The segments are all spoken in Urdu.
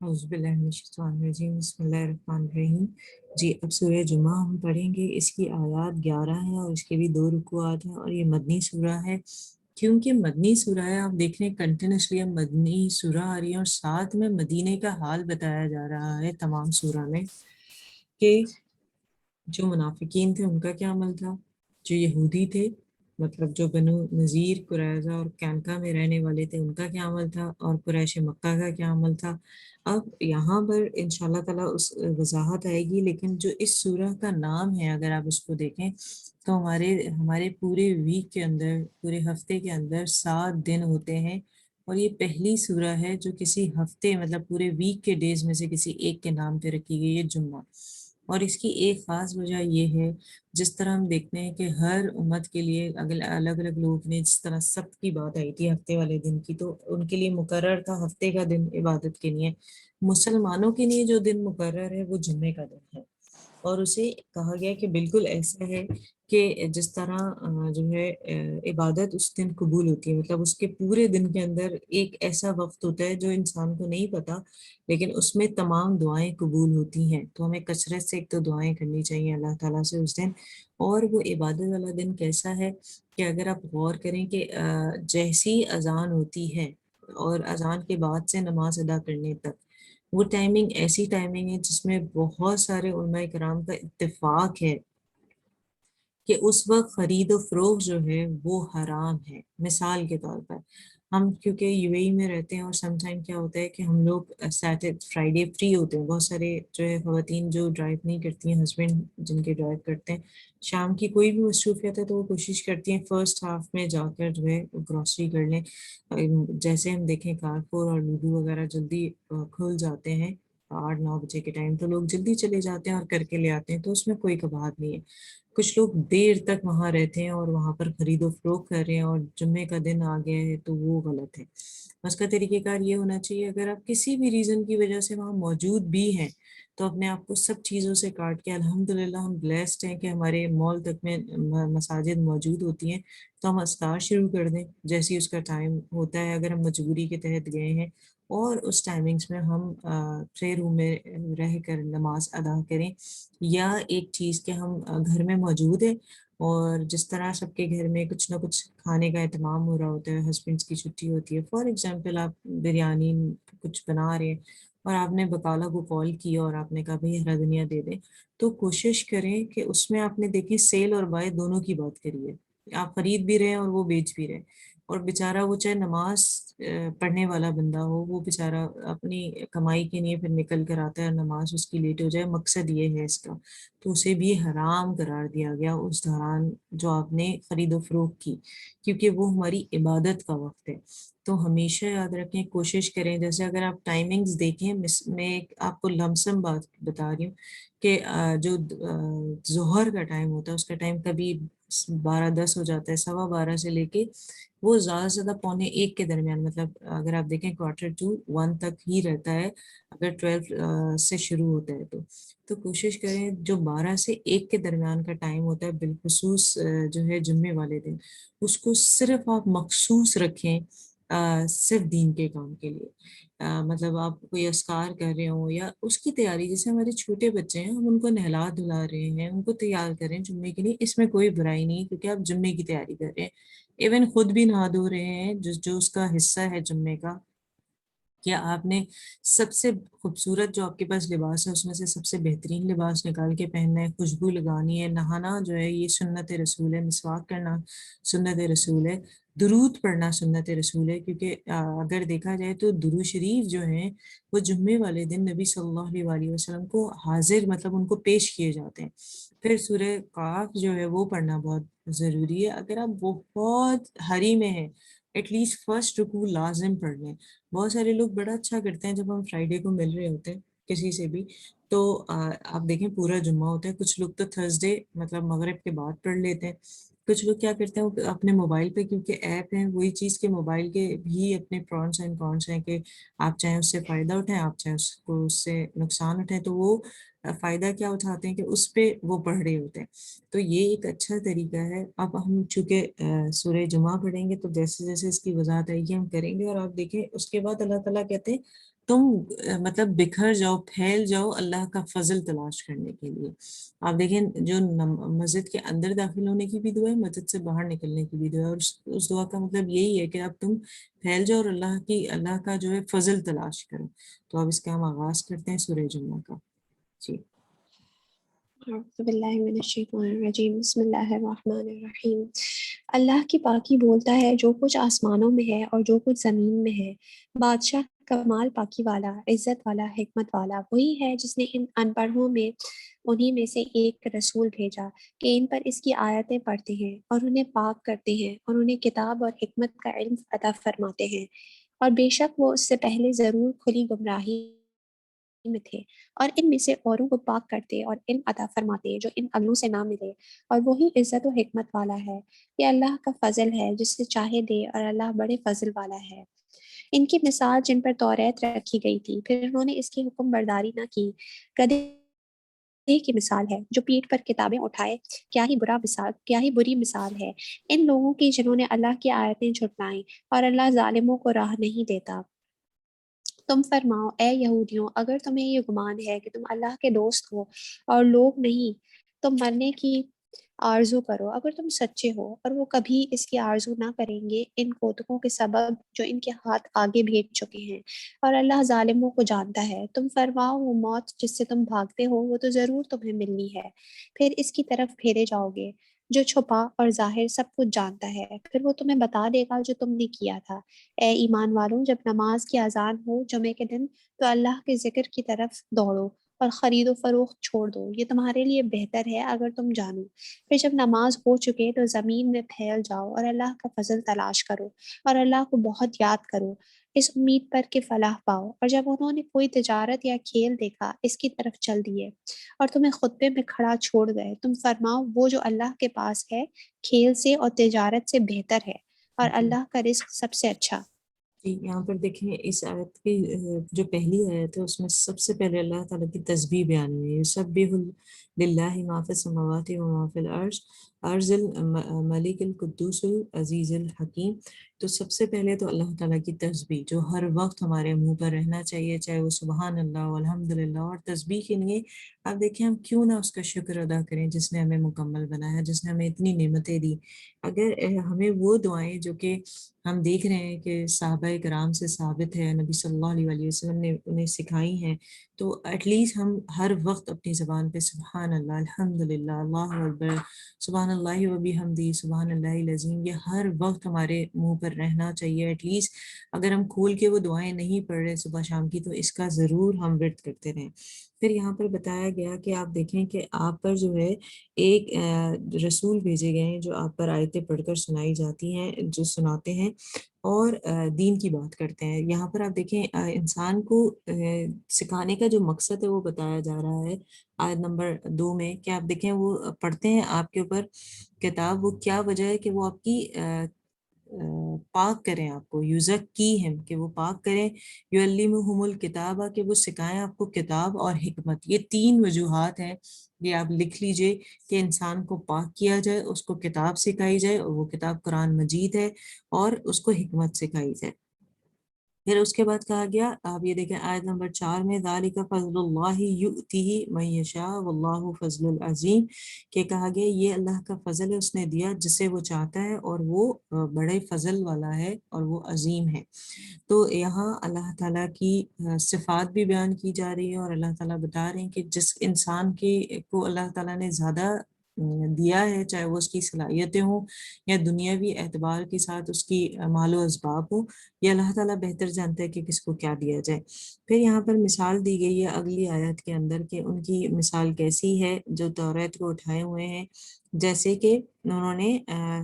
اعوذ باللہ من الشیطان الرجیم، بسم اللہ الرحمن الرحیم۔ جی اب سورہ جمعہ ہم پڑھیں گے۔ اس کی آیات 11 ہیں اور اس کے بھی 2 رکوعات ہیں، اور یہ مدنی سورہ ہے۔ کیونکہ مدنی سورہ ہے، آپ دیکھ لیں کنٹینیوسلی اب مدنی سورہ آ رہی ہے، اور ساتھ میں مدینے کا حال بتایا جا رہا ہے تمام سورہ میں، کہ جو منافقین تھے ان کا کیا عمل تھا، جو یہودی تھے مطلب جو بنو نذیر، قریظہ اور کینکا میں رہنے والے تھے ان کا کیا عمل تھا، اور قریش مکہ کا کیا عمل تھا۔ اب یہاں پر انشاءاللہ تعالیٰ اس وضاحت آئے گی، لیکن جو اس سورہ کا نام ہے اگر آپ اس کو دیکھیں تو ہمارے پورے ویک کے اندر، پورے ہفتے کے اندر 7 دن ہوتے ہیں، اور یہ پہلی سورہ ہے جو کسی ہفتے مطلب پورے ویک کے ڈیز میں سے کسی ایک کے نام پہ رکھی گئی ہے، جمعہ۔ اور اس کی ایک خاص وجہ یہ ہے، جس طرح ہم دیکھتے ہیں کہ ہر امت کے لیے الگ الگ لوگ نے، جس طرح سبت کی بات آئی تھی ہفتے والے دن کی، تو ان کے لیے مقرر تھا ہفتے کا دن عبادت کے لیے۔ مسلمانوں کے لیے جو دن مقرر ہے وہ جمعے کا دن ہے، اور اسے کہا گیا کہ بالکل ایسا ہے کہ جس طرح جو ہے عبادت اس دن قبول ہوتی ہے، مطلب اس کے پورے دن کے اندر ایک ایسا وقت ہوتا ہے جو انسان کو نہیں پتا، لیکن اس میں تمام دعائیں قبول ہوتی ہیں۔ تو ہمیں کثرت سے ایک تو دعائیں کرنی چاہیے اللہ تعالیٰ سے اس دن۔ اور وہ عبادت والا دن کیسا ہے کہ اگر آپ غور کریں کہ جیسی اذان ہوتی ہے اور اذان کے بعد سے نماز ادا کرنے تک، وہ ٹائمنگ ایسی ٹائمنگ ہے جس میں بہت سارے علماء کرام کا اتفاق ہے کہ اس وقت خرید و فروخت جو ہے وہ حرام ہے۔ مثال کے طور پر ہم کیونکہ یو اے ای میں رہتے ہیں، اور سم ٹائم کیا ہوتا ہے کہ ہم لوگ سیٹرڈے فرائیڈے فری ہوتے ہیں، بہت سارے جو ہے خواتین جو ڈرائیو نہیں کرتی ہیں، ہسبینڈ جن کے ڈرائیو کرتے ہیں، شام کی کوئی بھی مصروفیت ہے تو وہ کوشش کرتی ہیں فرسٹ ہاف میں جا کر جو ہے گروسری کر لیں۔ جیسے ہم دیکھیں کارفور اور لودو وغیرہ جلدی کھل جاتے ہیں 8-9 بجے کے ٹائم، تو لوگ جلدی چلے جاتے ہیں اور کر کے لے آتے ہیں، تو اس میں کوئی کباہت نہیں ہے۔ کچھ لوگ دیر تک وہاں رہتے ہیں اور وہاں پر خرید و فروخت کر رہے ہیں، اور جمعے کا دن آ گیا ہے تو وہ غلط ہے۔ اس کا طریقہ کار یہ ہونا چاہیے، اگر آپ کسی بھی ریزن کی وجہ سے وہاں موجود بھی ہیں تو اپنے آپ کو سب چیزوں سے کاٹ کے، الحمدللہ ہم بلیسڈ ہیں کہ ہمارے مال تک میں مساجد موجود ہوتی ہیں، تو ہم اذکار شروع کر دیں جیسی اس کا ٹائم ہوتا ہے، اگر ہم مجبوری کے تحت گئے ہیں، اور اس ٹائمنگز میں ہم پریئر روم میں رہ کر نماز ادا کریں۔ یا ایک چیز کہ ہم گھر میں موجود ہیں، اور جس طرح سب کے گھر میں کچھ نہ کچھ کھانے کا اہتمام ہو رہا ہوتا ہے، ہسبینڈس کی چھٹی ہوتی ہے، فار ایگزامپل آپ بریانی کچھ بنا رہے ہیں اور آپ نے بقالہ کو کال کیا اور آپ نے کہا بھائی ہرا دنیا دے دیں، تو کوشش کریں کہ اس میں آپ نے دیکھیں سیل اور بائی دونوں کی بات کریے، آپ خرید بھی رہے ہیں اور وہ بیچ بھی رہے ہیں، اور بیچارہ وہ چاہے نماز پڑھنے والا بندہ ہو، وہ بیچارہ اپنی کمائی کے لیے پھر نکل کر آتا ہے، نماز اس کی لیٹ ہو جائے، مقصد یہ ہے اس کا، تو اسے بھی حرام قرار دیا گیا اس دوران جو آپ نے خرید و فروخت کی، کیونکہ وہ ہماری عبادت کا وقت ہے۔ تو ہمیشہ یاد رکھیں، کوشش کریں، جیسے اگر آپ ٹائمنگز دیکھیں، میں آپ کو لمسم بات بتا رہی ہوں کہ جو ظہر کا ٹائم ہوتا ہے اس کا ٹائم کبھی 12:10 ہو جاتا ہے، 12:15 سے لے کے وہ زیادہ سے زیادہ 12:45 کے درمیان، مطلب اگر آپ دیکھیں 1:45 تک ہی رہتا ہے، اگر 12 سے شروع ہوتا ہے تو کوشش کریں جو 12 سے 1 کے درمیان کا ٹائم ہوتا ہے بالخصوص جو ہے جمعے والے دن، اس کو صرف آپ مخصوص رکھیں صرف دین کے کام کے لیے۔ مطلب آپ کوئی اذکار کر رہے ہوں یا اس کی تیاری، جیسے ہمارے چھوٹے بچے ہیں ہم ان کو نہلا دھلا رہے ہیں، ان کو تیار کریں جمعے کے لیے، اس میں کوئی برائی نہیں، کیونکہ آپ جمعے کی تیاری کر رہے ہیں، ایون خود بھی نہا دھو رہے ہیں جو اس کا حصہ ہے جمعے کا، کیا آپ نے سب سے خوبصورت جو آپ کے پاس لباس ہے اس میں سے سب سے بہترین لباس نکال کے پہننا ہے، خوشبو لگانی ہے، نہانا جو ہے یہ سنت رسول ہے، مسواک کرنا سنت رسول ہے، درود پڑھنا سنت رسول ہے، کیونکہ اگر دیکھا جائے تو درود شریف جو ہیں وہ جمعے والے دن نبی صلی اللہ علیہ وسلم کو حاضر، مطلب ان کو پیش کیے جاتے ہیں۔ پھر سورہ قاف جو ہے وہ پڑھنا بہت ضروری ہے، اگر آپ بہت ہری میں ہیں ایٹ لیسٹ فرسٹ رکوع لازم پڑھ لیں۔ بہت سارے لوگ بڑا اچھا کرتے ہیں، جب ہم فرائیڈے کو مل رہے ہوتے ہیں کسی سے بھی تو آپ دیکھیں پورا جمعہ ہوتا ہے، کچھ لوگ تو تھرسڈے مطلب مغرب کے بعد پڑھ لیتے ہیں، کچھ لوگ کیا کرتے ہیں اپنے موبائل پہ، کیونکہ ایپ ہیں وہی چیز کے موبائل کے بھی اپنے پرونس اینڈ کونس ہیں، کہ آپ چاہیں اس سے فائدہ اٹھائیں، آپ چاہیں اس کو اس سے نقصان اٹھائیں، تو وہ فائدہ کیا اٹھاتے ہیں کہ اس پہ وہ پڑھ رہے ہوتے ہیں. تو یہ ایک اچھا طریقہ ہے. اب ہم چونکہ سورہ جمعہ پڑھیں گے تو جیسے جیسے اس کی وضاحت آئے گی ہم کریں گے. اور آپ دیکھیں اس کے بعد اللہ تعالیٰ کہتے ہیں تم مطلب بکھر جاؤ، پھیل جاؤ اللہ کا فضل تلاش کرنے کے لیے. آپ دیکھیں جو مسجد کے اندر داخل ہونے کی بھی دعا ہے، مسجد سے باہر نکلنے کی بھی دعا ہے، اور اس دعا کا مطلب یہی ہے کہ اب تم پھیل جاؤ اور اللہ کا جو ہے فضل تلاش کرو. تو اب اس کا ہم آغاز کرتے ہیں سورہ جمعہ کا. جی اعوذ باللہ من الشیطان الرجیم، بسم اللہ الرحمن الرحیم. اللہ کی پاکی بولتا ہے جو کچھ آسمانوں میں ہے اور جو کچھ زمین میں ہے. بادشاہ کمال پاکی والا، عزت والا، حکمت والا وہی ہے جس نے ان ان پڑھوں میں انہی میں سے ایک رسول بھیجا کہ ان پر اس کی آیتیں پڑھتے ہیں اور انہیں پاک کرتے ہیں اور انہیں کتاب اور حکمت کا علم عطا فرماتے ہیں. اور بے شک وہ اس سے پہلے ضرور کھلی گمراہی میں تھے، اور ان میں سے اوروں کو پاک کرتے اور علم عطا فرماتے جو ان اگلوں سے نہ ملے. اور وہی عزت و حکمت والا ہے. یہ اللہ کا فضل ہے جس سے چاہے دے، اور اللہ بڑے فضل والا ہے. ان کی مثال جن پر توریت رکھی گئی تھی پھر انہوں نے اس کی حکم برداری نہ کی، گدھے کی مثال ہے جو پیٹھ پر کتابیں اٹھائے. کیا ہی بری مثال ہے ان لوگوں کی جنہوں نے اللہ کی آیتیں جھٹلائیں، اور اللہ ظالموں کو راہ نہیں دیتا. تم فرماؤ اے یہودیوں، اگر تمہیں یہ گمان ہے کہ تم اللہ کے دوست ہو اور لوگ نہیں، تم مرنے کی آرزو کرو. اگر تم سچے ہو، اور وہ کبھی اس کی آرزو نہ کریں گے ان کوتکوں کے سبب جو ان کے ہاتھ آگے بھیج چکے ہیں، اور اللہ ظالموں کو جانتا ہے. تم فرماؤ وہ موت جس سے تم بھاگتے ہو وہ تو ضرور تمہیں ملنی ہے، پھر اس کی طرف پھیرے جاؤ گے. جو چھپا اور ظاہر سب کچھ جانتا ہے، پھر وہ تمہیں بتا دے گا جو تم نے کیا تھا. اے ایمان والوں، جب نماز کی اذان ہو جمعے کے دن تو اللہ کے ذکر کی طرف دوڑو اور خرید و فروخت چھوڑ دو، یہ تمہارے لیے بہتر ہے اگر تم جانو. پھر جب نماز ہو چکے تو زمین میں پھیل جاؤ اور اللہ کا فضل تلاش کرو، اور اللہ کو بہت یاد کرو اس امید پر کہ فلاح پاؤ. اور جب انہوں نے کوئی تجارت یا کھیل دیکھا اس کی طرف چل دیے اور تمہیں خطبے میں کھڑا چھوڑ گئے. تم فرماؤ وہ جو اللہ کے پاس ہے کھیل سے اور تجارت سے بہتر ہے، اور جی اللہ کا رزق سب سے اچھا. جی یہاں پر دیکھیں اس آیت کی جو پہلی آیت ہے اس میں سب سے پہلے اللہ تعالیٰ کی تسبیح بیان ہوئی ہے. یسبح للہ ما فی السماوات و ما فی الارض ارض الملک القدوس العزیز الحکیم. تو سب سے پہلے تو اللہ تعالیٰ کی تسبیح جو ہر وقت ہمارے منہ پر رہنا چاہیے، چاہے وہ سبحان اللہ والحمد للہ. اور تسبیح کے لیے آپ دیکھیں ہم کیوں نہ اس کا شکر ادا کریں جس نے ہمیں مکمل بنایا، جس نے ہمیں اتنی نعمتیں دی. اگر ہمیں وہ دعائیں جو کہ ہم دیکھ رہے ہیں کہ صحابہ کرام سے ثابت ہے، نبی صلی اللہ علیہ وسلم نے انہیں سکھائی ہیں، تو ایٹ لیسٹ ہم ہر وقت اپنی زبان پہ سبحان اللہ، الحمد للہ، اللہ اکبر، سبحان اللہ و بحمدہ، سبحان اللہ العظیم، یہ ہر وقت ہمارے منہ پر رہنا چاہیے. ایٹ لیسٹ اگر ہم کھول کے وہ دعائیں نہیں پڑھ رہے صبح شام کی تو اس کا ضرور ہم ورد کرتے رہیں. پھر یہاں پر بتایا گیا کہ آپ دیکھیں کہ آپ پر جو ہے ایک رسول بھیجے گئے ہیں جو آپ پر آیتیں پڑھ کر سنائی جاتی ہیں، جو سناتے ہیں اور دین کی بات کرتے ہیں. یہاں پر آپ دیکھیں انسان کو سکھانے کا جو مقصد ہے وہ بتایا جا رہا ہے آیت نمبر 2 میں، کہ آپ دیکھیں وہ پڑھتے ہیں آپ کے اوپر کتاب. وہ کیا وجہ ہے کہ وہ آپ کی پاک کریں، آپ کو یزکی ہیں کہ وہ پاک کریں، یعلمہم الکتاب کہ وہ سکھائیں آپ کو کتاب اور حکمت. یہ 3 وجوہات ہیں، یہ آپ لکھ لیجئے کہ انسان کو پاک کیا جائے، اس کو کتاب سکھائی جائے، اور وہ کتاب قرآن مجید ہے، اور اس کو حکمت سکھائی جائے. پھر اس کے بعد کہا گیا، آپ یہ دیکھیں آیت نمبر 4 میں، ذالک فضل اللہ یؤتیہ من یشاء واللہ فضل العظیم، کہ کہا گیا یہ اللہ کا فضل ہے، اس نے دیا جسے وہ چاہتا ہے، اور وہ بڑے فضل والا ہے اور وہ عظیم ہے. تو یہاں اللہ تعالیٰ کی صفات بھی بیان کی جا رہی ہے، اور اللہ تعالیٰ بتا رہے ہیں کہ جس انسان کو اللہ تعالیٰ نے زیادہ دیا ہے، چاہے وہ اس کی صلاحیتیں ہوں یا دنیاوی اعتبار کے ساتھ اس کی مال و اسباب ہو، یہ اللہ تعالیٰ بہتر جانتا ہے کہ کس کو کیا دیا جائے. پھر یہاں پر مثال دی گئی ہے اگلی آیت کے اندر کہ ان کی مثال کیسی ہے جو توریت کو اٹھائے ہوئے ہیں، جیسے کہ انہوں نے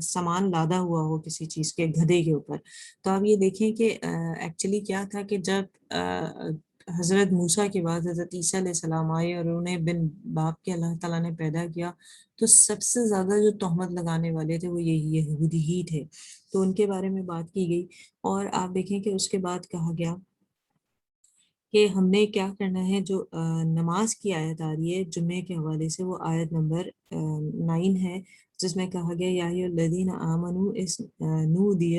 سامان لادا ہوا ہو کسی چیز کے گدھے کے اوپر. تو آپ یہ دیکھیں کہ ایکچولی کیا تھا کہ جب حضرت موسیٰ کے بعد حضرت عیسیٰ علیہ السلام آئے اور انہیں بن باپ کے اللہ تعالیٰ نے پیدا کیا، تو سب سے زیادہ جو تہمت لگانے والے تھے وہ یہی یہودی ہی تھے. تو ان کے بارے میں بات کی گئی. اور آپ دیکھیں کہ اس کے بعد کہا گیا کہ ہم نے کیا کرنا ہے. جو نماز کی آیت آ رہی ہے جمعے کے حوالے سے، وہ آیت نمبر 9 ہے، جس میں کہا گیا یا ایھا الذین آمنوا اس نودی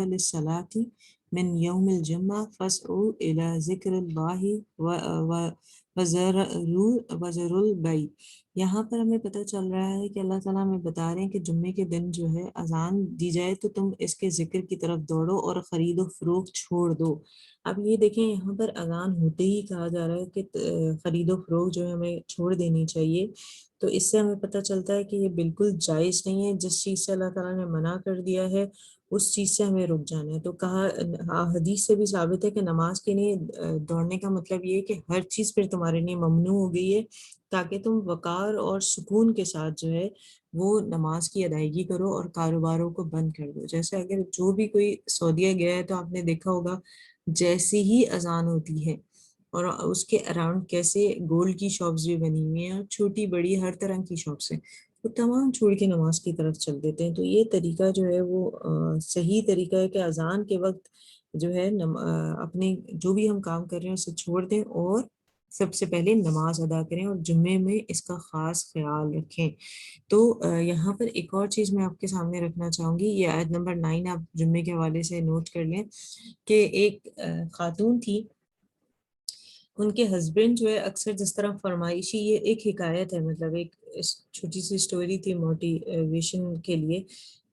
للصلاۃ من یوم الجمعہ فاسعوا الی ذکر اللہ وذروا البیع. یہاں پر ہمیں پتہ چل رہا ہے کہ اللہ تعالیٰ ہمیں بتا رہے ہیں کہ جمعے کے دن جو ہے اذان دی جائے تو تم اس کے ذکر کی طرف دوڑو اور خرید و فروخت چھوڑ دو. اب یہ دیکھیں یہاں پر اذان ہوتے ہی کہا جا رہا ہے کہ خرید و فروخت جو ہے ہمیں چھوڑ دینی چاہیے. تو اس سے ہمیں پتہ چلتا ہے کہ یہ بالکل جائز نہیں ہے. جس چیز سے اللہ تعالیٰ نے منع کر دیا ہے اس چیز سے ہمیں رک جانا ہے. تو کہا حدیث سے بھی ثابت ہے کہ نماز کے لیے دوڑنے کا مطلب یہ ہے کہ ہر چیز پھر تمہارے لیے ممنوع ہو گئی ہے، تاکہ تم وقار اور سکون کے ساتھ جو ہے وہ نماز کی ادائیگی کرو اور کاروباروں کو بند کر دو. جیسے اگر جو بھی کوئی سعودیہ گیا ہے تو آپ نے دیکھا ہوگا جیسے ہی اذان ہوتی ہے اور اس کے اراؤنڈ کیسے گولڈ کی شاپس بھی بنی ہوئی ہیں اور چھوٹی بڑی ہر طرح کی شاپس ہیں، وہ تمام چھوڑ کے نماز کی طرف چل دیتے ہیں. تو یہ طریقہ جو ہے وہ صحیح طریقہ ہے کہ اذان کے وقت جو ہے اپنے جو بھی ہم کام کر رہے ہیں اسے چھوڑ دیں اور سب سے پہلے نماز ادا کریں اور جمعے میں اس کا خاص خیال رکھیں. تو یہاں پر ایک اور چیز میں آپ کے سامنے رکھنا چاہوں گی، یہ آیت نمبر 9 آپ جمعے کے حوالے سے نوٹ کر لیں کہ ایک خاتون تھی، ان کے ہسبینڈ جو ہے اکثر جس طرح فرمائشی، یہ ایک حکایت ہے، مطلب ایک چھوٹی سی سٹوری تھی موٹیویشن کے لیے،